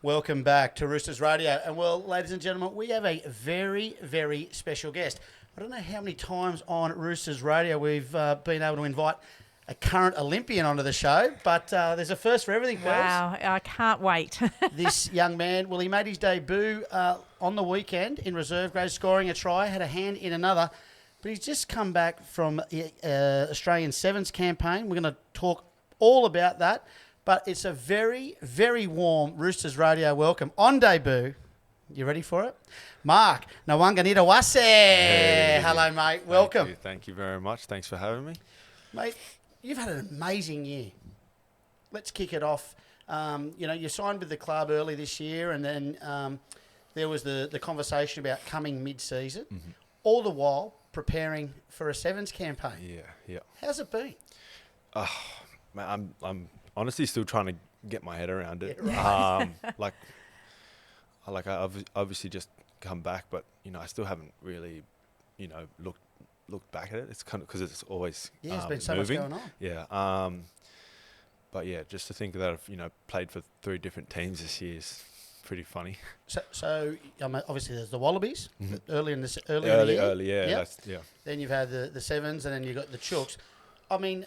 Welcome back to Roosters Radio. And well, ladies and gentlemen, we have a very, very special guest. I don't know how many times on Roosters Radio we've been able to invite a current Olympian onto the show, but there's a first for everything, Pels. Wow, I can't wait. This young man, well, he made his debut on the weekend in reserve grade, scoring a try, had a hand in another, but he's just come back from the Australian Sevens campaign. We're going to talk all about that, but it's a very, very warm Roosters Radio welcome on debut. You ready for it? Mark Nawaqanitawase. Hey. Hello, mate. Welcome. Thank you very much. Thanks for having me. Mate, you've had an amazing year. Let's kick it off. You signed with the club early this year, and then there was the conversation about coming mid-season, all the while preparing for a Sevens campaign. Yeah. How's it been? Man, I'm honestly still trying to get my head around it. Yeah, right. I've obviously just come back, but I still haven't really, looked back at it. It's kind of because it's always There's been so moving. much going on. Yeah. But yeah, just to think that I've played for 3 different teams this year is pretty funny. So obviously there's the Wallabies early in the year. Yeah. Yep. Then you've had the Sevens, and then you've got the Chooks. I mean,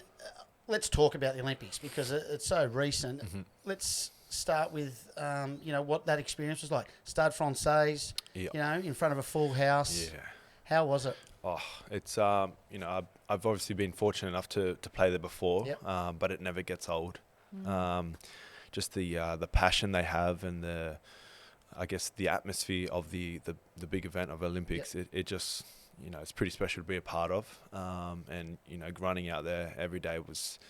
let's talk about the Olympics because it's so recent. Let's start with what that experience was like. Stade Française, in front of a full house. Yeah. How was it? Oh, it's I've obviously been fortunate enough to play there before, but it never gets old. Just the passion they have and the atmosphere of the big event of Olympics. It just it's pretty special to be a part of. And running out there every day was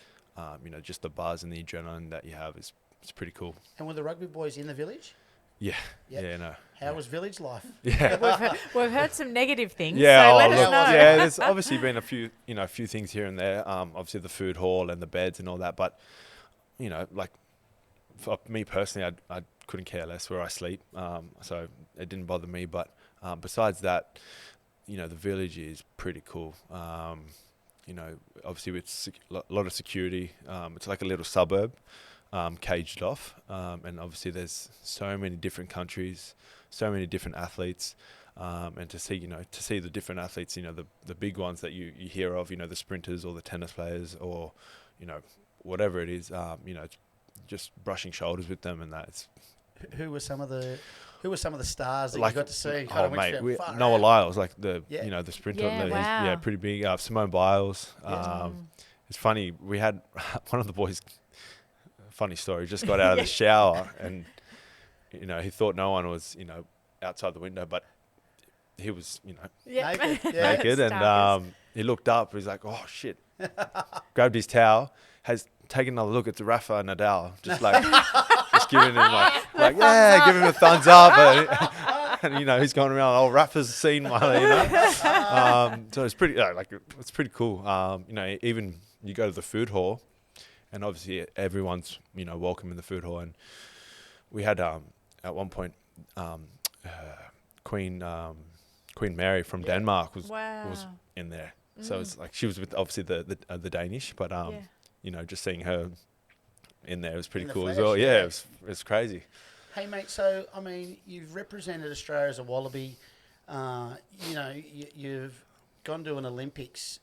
just the buzz and the adrenaline that you have is pretty cool. And were the rugby boys in the village? Yeah. Yep. Yeah. No. How was village life? Yeah. We've heard some negative things, Yeah, so let us know. Yeah, there's obviously been a few things here and there. Obviously the food hall and the beds and all that, but for me personally, I couldn't care less where I sleep. So it didn't bother me. But besides that, the village is pretty cool. Obviously with a lot of security. It's like a little suburb. Caged off, and obviously there's so many different countries, so many different athletes, and to see the different athletes, the big ones that you hear of, the sprinters or the tennis players or whatever it is, it's just brushing shoulders with them, and that's Who were some of the stars that you got to see? Noah Lyles, like the sprinter, wow. pretty big. Simone Biles. It's funny, we had one of the boys. Funny story, just got out of the shower and he thought no one was outside the window, but he was naked and he looked up, he's like, oh shit, grabbed his towel, has taken another look at the Rafa Nadal, just giving him give him a thumbs up, and he's going around, oh, Rafa's seen one, so it's pretty it's pretty cool. Even you go to the food hall. And obviously everyone's, welcome in the food hall. And we had, at one point, Queen Mary from Denmark was in there. So it's like she was with obviously the Danish, but just seeing her in there was pretty cool as well. Yeah, it's crazy. Hey mate, so I mean, you've represented Australia as a Wallaby. You've gone to an Olympics.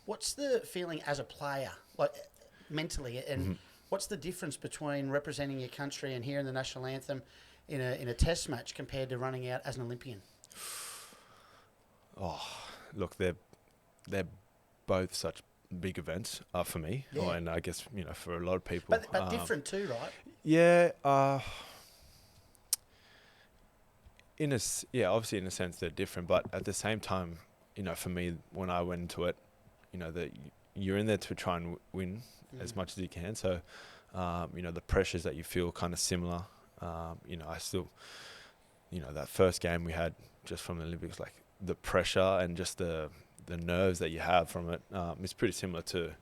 What's the feeling as a player, like mentally, and what's the difference between representing your country and hearing the national anthem in a test match compared to running out as an Olympian? Oh, look, they're both such big events for me, and I guess for a lot of people. But different too, right? Yeah. Obviously in a sense they're different, but at the same time, for me when I went into it, that you're in there to try and win as much as you can. So, the pressures that you feel kind of similar. I still, that first game we had just from the Olympics, like the pressure and just the nerves that you have from it, is pretty similar to,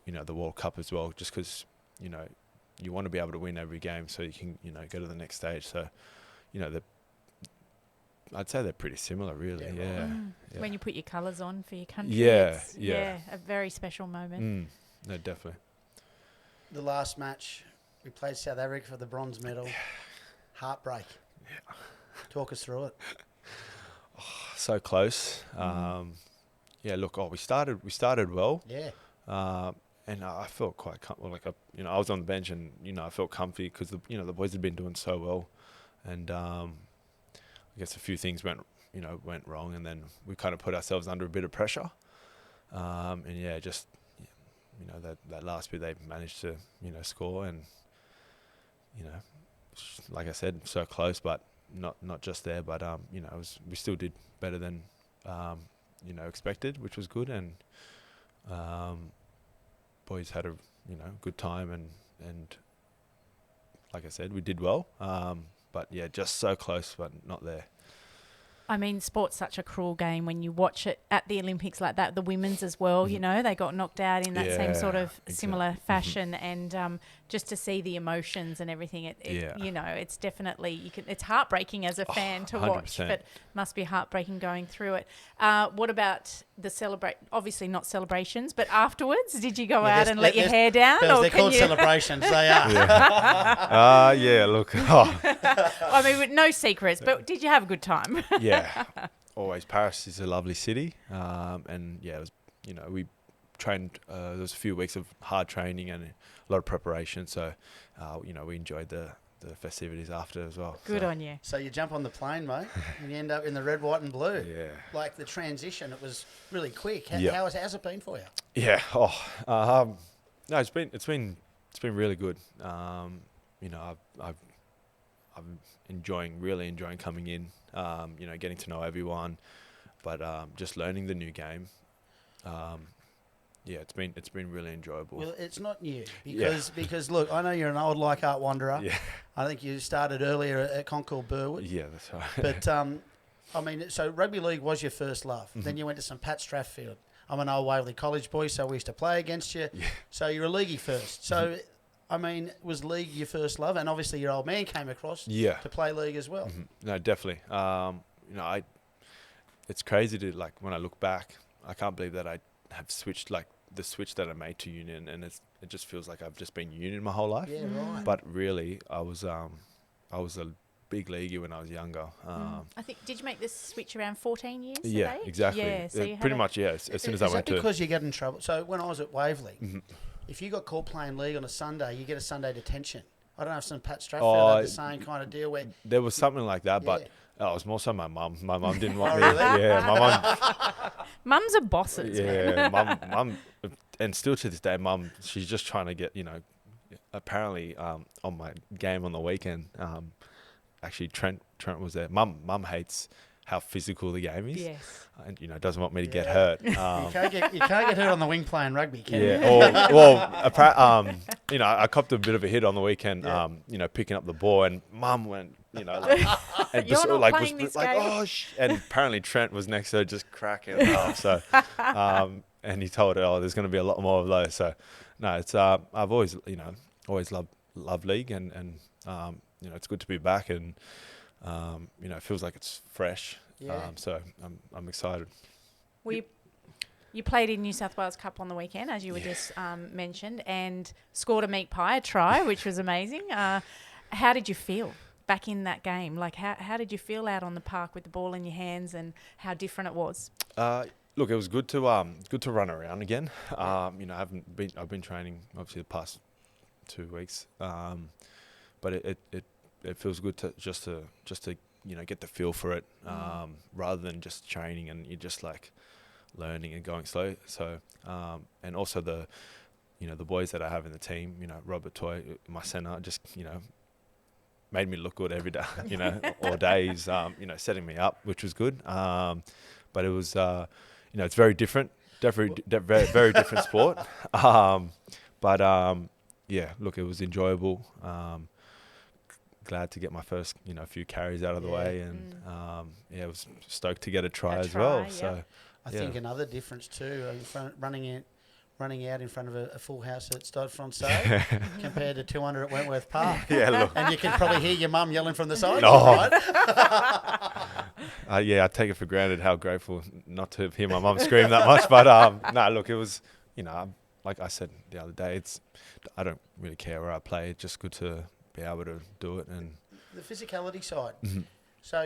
the World Cup as well, just because, you want to be able to win every game so you can, go to the next stage. So, I'd say they're pretty similar, really. Yeah. When you put your colours on for your country, it's a very special moment. No, definitely. The last match, we played South Africa for the bronze medal. Heartbreak. Yeah. Talk us through it. So close. Yeah, look, we started well. Yeah. And I felt quite comfortable. I was on the bench and, I felt comfy because, the boys had been doing so well. And I guess a few things went wrong, and then we kind of put ourselves under a bit of pressure. And yeah, just, that last bit they managed to, score, and, like I said, so close, but not just there, but, we still did better than, expected, which was good. And, boys had a, good time, and like I said, we did well. But yeah, just so close, but not there. I mean, sport's such a cruel game when you watch it at the Olympics like that. The women's as well, they got knocked out in that same sort of similar fashion, and just to see the emotions and everything, it's definitely it's heartbreaking as a fan to 100%. watch, but must be heartbreaking going through it. What about the obviously not celebrations, but afterwards, did you go out and let your hair down? Or they're called celebrations. They are. Yeah, look. I mean, with no secrets, but did you have a good time? Yeah, always. Paris is a lovely city, and yeah, it was. We trained. There was a few weeks of hard training and a lot of preparation. So, we enjoyed the festivities after as well. Good on you. So you jump on the plane, mate, and you end up in the red, white, and blue. Yeah. Like the transition, it was really quick. Yeah. How's it been for you? Yeah. No, it's been really good. I'm really enjoying coming in. Getting to know everyone, but just learning the new game. Yeah, it's been really enjoyable. Well, it's not new because look, I know you're an old Leichhardt wanderer. Yeah. I think you started earlier at Concord Burwood. Yeah, that's right. But so rugby league was your first love. Mm-hmm. Then you went to St Pat Strathfield. I'm an old Waverley College boy, so we used to play against you. Yeah. So you're a leaguey first. So, was league your first love? And obviously your old man came across to play league as well. Mm-hmm. No, definitely. It's crazy to, when I look back, I can't believe that I have switched, the switch that I made to union, and it just feels like I've just been union my whole life. Yeah, right. But really, I was a big leaguey when I was younger. I think, did you make this switch around 14 years? Yeah, exactly. Yeah, so pretty much, yeah. As soon as I went to... Is that because you get in trouble? So when I was at Waverley, if you got caught playing league on a Sunday, you get a Sunday detention. I don't know if St Pat Strathfield had the same kind of deal where... There was something like that, but it was more so my mum. My mum didn't want me. Really? Yeah, my mum... Mums are bosses. Yeah, mum... And still to this day, mum, she's just trying to get, apparently on my game on the weekend, actually Trent was there. Mum hates how physical the game is. Yes. And, doesn't want me to get hurt. You can't get hurt on the wing playing rugby, can you? I copped a bit of a hit on the weekend, picking up the ball, and Mum went, and You're not playing this game. And apparently Trent was next to her just cracking it up. So, and he told her, there's going to be a lot more of those. So, no, it's I've always loved league, and it's good to be back, and it feels like it's fresh. Yeah. So I'm excited. You played in New South Wales Cup on the weekend, as you were just mentioned, and scored a meat pie try, which was amazing. How did you feel back in that game? How did you feel out on the park with the ball in your hands, and how different it was? Look, it was good to run around again. I've been training obviously the past 2 weeks, but it feels good to just to get the feel for it, rather than just training and you're just learning and going slow. So and also the boys that I have in the team, Robert Toy, my centre, just made me look good every day, all days, setting me up, which was good. But it was it's very different, very different sport. Yeah, look, it was enjoyable. Glad to get my first, few carries out of the way, and I was stoked to get a try as well. Yeah. So I think another difference too, running out in front of a full house at Stade Francais compared to 200 at Wentworth Park. Yeah, look. And you can probably hear your mum yelling from the side. Right? I take it for granted how grateful not to hear my mum scream that much. But no, look, it was, like I said the other day, I don't really care where I play. It's just good to be able to do it, and the physicality side. Mhm. So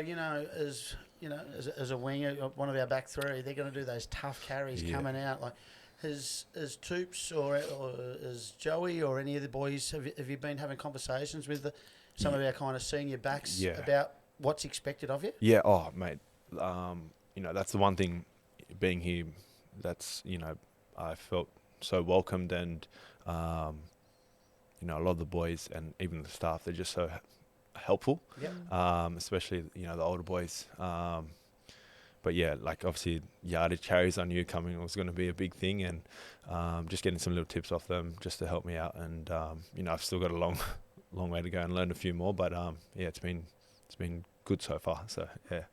as a winger, one of our back three, they're going to do those tough carries coming out. Like, has Toops or has Joey or any of the boys have you been having conversations with some of our kind of senior backs about what's expected of you? Yeah. Oh, mate. That's the one thing. Being here, that's I felt so welcomed, and a lot of the boys and even the staff, they're just so helpful. Yep. Especially the older boys. But yeah, like obviously yardage carries I knew coming was going to be a big thing, and just getting some little tips off them just to help me out. And I've still got a long way to go and learn a few more. But it's been good so far. So yeah.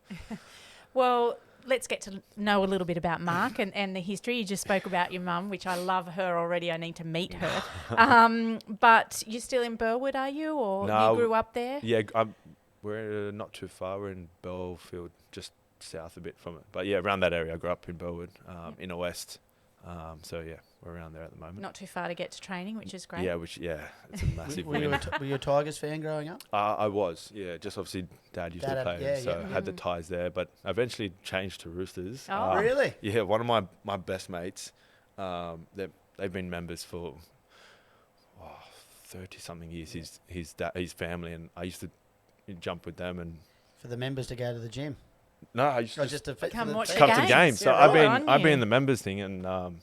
Well, let's get to know a little bit about Mark and the history. You just spoke about your mum, which I love her already. I need to meet her. But you're still in Burwood, are you? Or No, you grew up there? Yeah, we're not too far. We're in Belfield, just south a bit from it. But yeah, around that area. I grew up in Burwood, Inner West. So yeah, we're around there at the moment. Not too far to get to training, which is great. Yeah, it's a massive Were you a Tigers fan growing up? I was, yeah. Just obviously, Dad used to play, I had the ties there. But I eventually changed to Roosters. Oh, really? Yeah, one of my best mates. They've been members for 30-something years. His family, and I used to jump with them. And for the members to go to the gym. No, I used to just to come watch come to games. So I've been in the members thing, and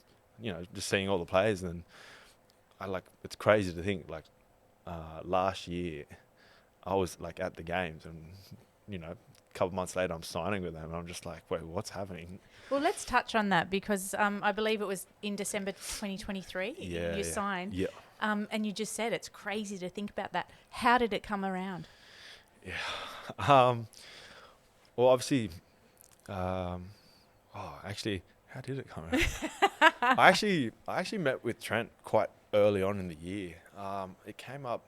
just seeing all the players, and it's crazy to think last year I was at the games, and a couple months later I'm signing with them, and I'm just like, wait, what's happening? Well, let's touch on that because I believe it was in December 2023 you signed. Yeah. And you just said it's crazy to think about that. How did it come around? Yeah. Well, obviously, actually, how did it come around? I actually met with Trent quite early on in the year. It came up.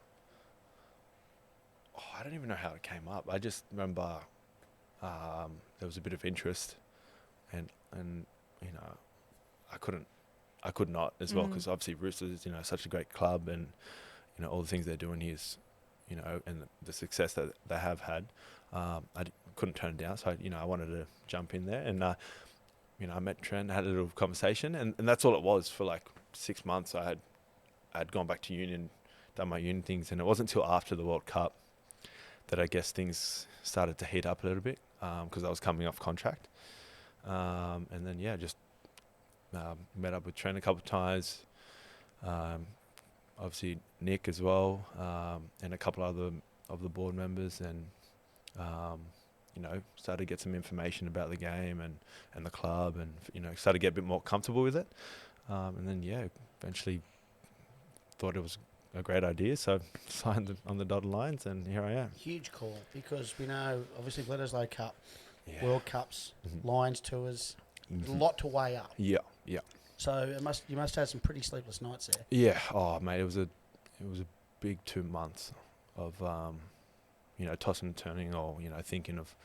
I don't even know how it came up. I just remember there was a bit of interest, and I could not as well, because obviously Roosters, such a great club, and all the things they're doing here is, and the success that they have had. I couldn't turn it down, so I wanted to jump in there, and I met Trent, had a little conversation, and that's all it was for 6 months. I had gone back to union, done my union things, and it wasn't until after the World Cup that I guess things started to heat up a little bit, because I was coming off contract, and then just met up with Trent a couple of times, obviously Nick as well, and a couple other of the board members, and started to get some information about the game and the club, and started to get a bit more comfortable with it, and then eventually thought it was a great idea, so signed on the dotted lines, and here I am. Huge call, because we know obviously Bledisloe Cup, Yeah. World Cups, Lions tours, Mm-hmm. a lot to weigh up. Yeah. So you must have some pretty sleepless nights there. Yeah. Oh, mate, it was a big 2 months of tossing and turning, or thinking of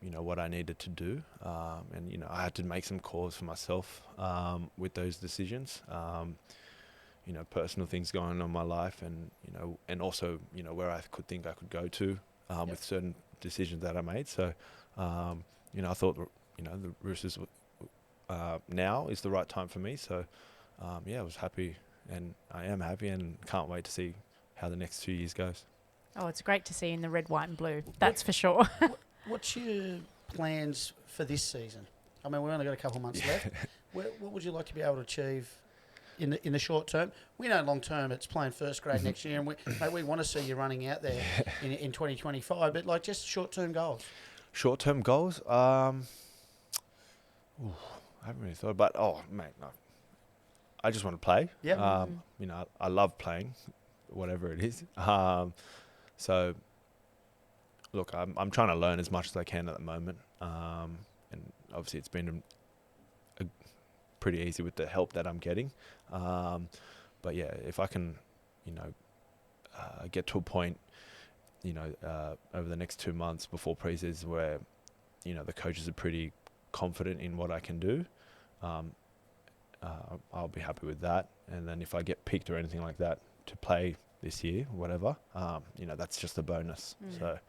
what I needed to do, and I had to make some calls for myself with those decisions. Personal things going on in my life, and also where I could think I could go to with certain decisions that I made. So I thought the Roosters now is the right time for me. So I was happy, and I am happy, and can't wait to see how the next 2 years goes. Oh, it's great to see in the red, white and blue. That's for sure. What's your plans for this season? I mean, we've only got a couple of months left. What would you like to be able to achieve in the short term? We know long term it's playing first grade next year, and we want to see you running out there in 2025. But just short term goals. Short term goals. I haven't really thought about. Oh, mate, no. I just want to play. Yeah. I love playing, whatever it is. So, look, I'm trying to learn as much as I can at the moment, and obviously it's been pretty easy with the help that I'm getting. But yeah, if I can, get to a point, over the next 2 months before pre-season where, the coaches are pretty confident in what I can do, I'll be happy with that. And then if I get picked or anything like that to play this year, whatever. That's just a bonus. So,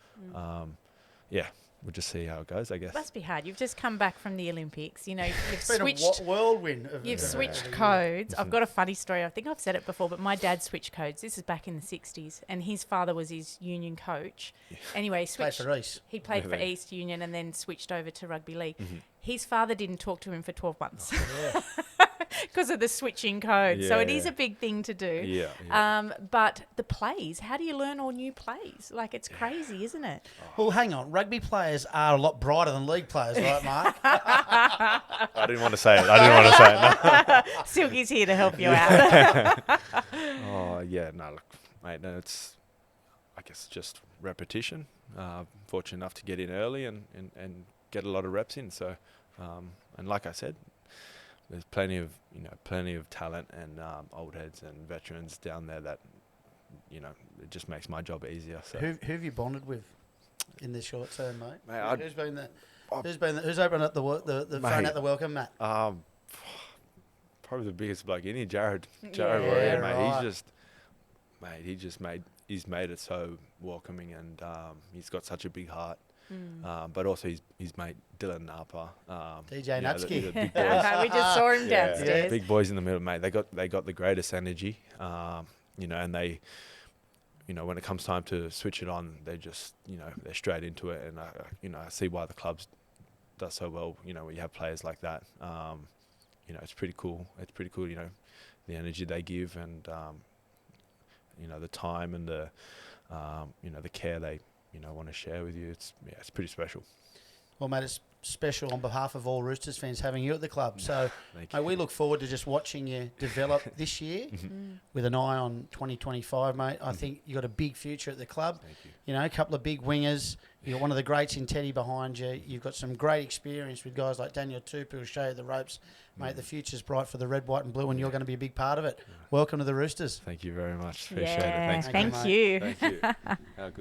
yeah, we'll just see how it goes, I guess. Must be hard. You've just come back from the Olympics. You've It's been switched. a whirlwind. You've switched codes. I've got a funny story. I think I've said it before, but my dad switched codes. This is back in the 60s, and his father was his union coach. Anyway, Played for East. he played for East Union and then switched over to rugby league. His father didn't talk to him for 12 months because of the switching code. So it is a big thing to do. Yeah. But the plays, how do you learn all new plays? Like, it's crazy, isn't it? Well, hang on. Rugby players are a lot brighter than league players, right, Mark? I didn't want to say it. No. Silky's here to help you out. Oh, yeah. No, look, mate, no, it's, I guess, just repetition. Fortunate enough to get in early and get a lot of reps in. So, and like I said, there's plenty of talent and old heads and veterans down there that, it just makes my job easier. So, Who have you bonded with in this short term, mate? Mate, who's opened up the phone at the welcome, Matt? Probably the biggest bloke in here, Jared. Yeah, Warrior, right. He's made it so welcoming, and he's got such a big heart. But also his mate Dylan Napa, DJ Nutsky. the big boys. We just saw him downstairs. Big boys in the middle, mate. They got the greatest energy, and they, when it comes time to switch it on, they just, they're straight into it. And I see why the clubs does so well. When you have players like that, it's pretty cool. It's pretty cool. The energy they give, and the time and the the care they want to share with you. It's pretty special. Well, mate, it's special on behalf of all Roosters fans having you at the club. So, mate, we look forward to just watching you develop this year with an eye on 2025, mate. I think you've got a big future at the club. Thank you. A couple of big wingers. You've got one of the greats in Teddy behind you. You've got some great experience with guys like Daniel Tupou who'll show you the ropes. Mate, the future's bright for the red, white and blue, and you're going to be a big part of it. Welcome to the Roosters. Thank you very much. Appreciate it. Thanks, Thank guys. you. Thank you. How good.